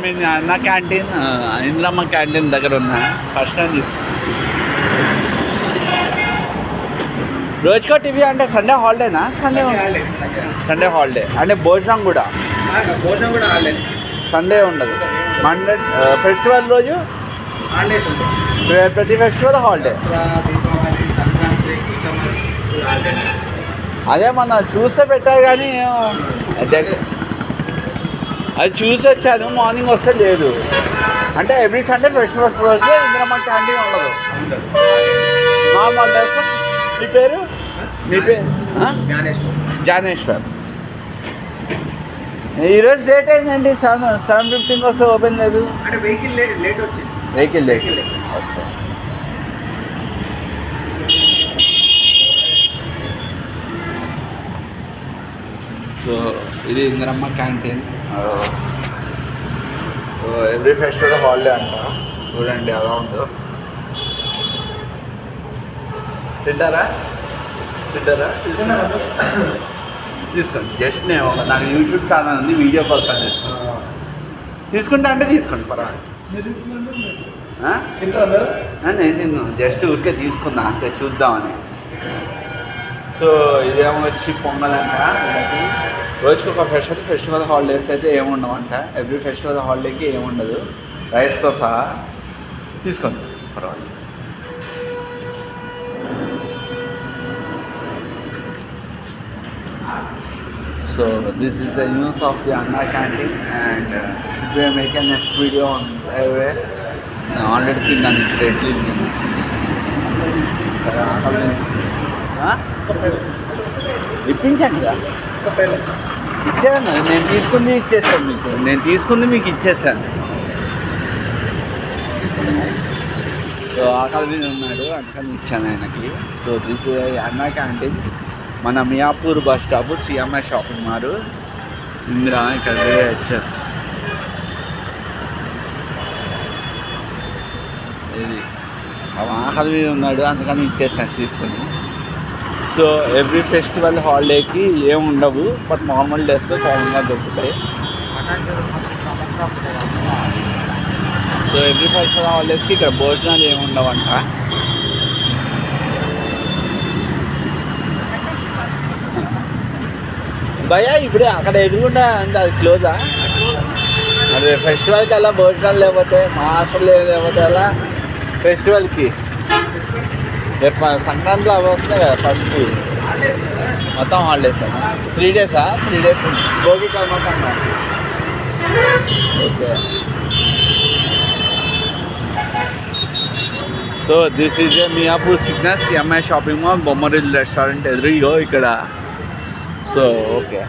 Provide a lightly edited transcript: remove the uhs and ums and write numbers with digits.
Mean అన్న canteen Indiramma canteen దగ్గర ఉన్నా. ఫస్ట్ టైం తీసుకున్నా. రోజుకో టీవీ అంటే సండే హాలిడేనా? సండే హాలిడే అంటే భోజనం కూడా హాలిడే. సండే ఉండదు. మండే ఫెస్టివల్ రోజు ప్రతి ఫెస్టివల్ హాలిడే. అదే మన చూస్తే పెట్టారు కానీ అది చూసి వచ్చాను. మార్నింగ్ వస్తే లేదు. అంటే ఎవ్రీ సండే ఫెస్టివల్స్ రోజు ఇంద్రమ్మ క్యాంటీన్ ఉండదు. Normal days. మీ పేరు? జ్ఞానేశ్వర్. ఈరోజు లేట్ అయిందండి. 7:15 వస్తే ఓపెన్ లేదు. అంటే వెహికల్ లేట్ వచ్చింది. Vehicle late. ఓకే. సో ఇది Indramma canteen. Every festival holiday అంట. చూడండి ఎలా ఉందో. తింటారా? తీసుకోండి. జస్ట్ నేను నాకు యూట్యూబ్ ఛానల్ ఉంది, వీడియో పర్సన్ తీసుకుంటా అంటే తీసుకోండి, పర్వాలేదు. నేను తిన్ను, జస్ట్ ఊరికే తీసుకున్నా అంతే, చూద్దామని. సో ఇదేమో వచ్చి పొంగల్ అంట. రోజుకి ఒక ఫెస్టివల్ హాలిడేస్ అయితే ఏముండవంట. ఎవ్రీ ఫెస్టివల్ హాలిడేకి ఏముండదు, రైస్తో సహా. తీసుకోండి, పర్వాలేదు. So this is the news of the Anna canteen, and should we make a next video on iOS? Already seen that it's deadly. ఇప్పించండి. ఇచ్చాను, నేను తీసుకుంది ఇచ్చేసాను మీకు. మీకు ఇచ్చేసాను. సో ఆకలి మీద ఉన్నాడు, అందుకని ఇచ్చాను ఆయనకి. సో దిస్ అన్నా క్యాంటీన్, మన Miyapur bus stop, CMI shopping mall, Indira, ఇక్కడ హెచ్ఎస్. ఇది ఆకలి మీద ఉన్నాడు, అందుకని ఇచ్చేసాను తీసుకుని. సో ఎవ్రీ ఫెస్టివల్ హాలిడేకి ఏమి ఉండవు, బట్ నార్మల్ డేస్లో కామన్గా దొరుకుతాయి. సో ఎవ్రీ ఫెస్టివల్ హాలిడేస్కి ఇక్కడ భోజనాలు ఏమి ఉండవంట. భయ్యా ఇప్పుడే అక్కడ ఎదురుకుండా అంటే అది క్లోజా? మరి ఫెస్టివల్కి అలా భోజనాలు లేకపోతే, మా హాస్టల్ లేకపోతే అలా ఫెస్టివల్కి రేపు సంక్రాంతిలో అవి వస్తున్నాయి కదా ఫస్ట్. మొత్తం హాలిడేస్ 3 డేసా? 3 డేస్ భోగి, కర్మ, Sankranti. Okay. So this is a Miyapur Cygnus MI shopping mall, Bommarillu restaurant ఎదురుగో ఇక్కడ. So okay.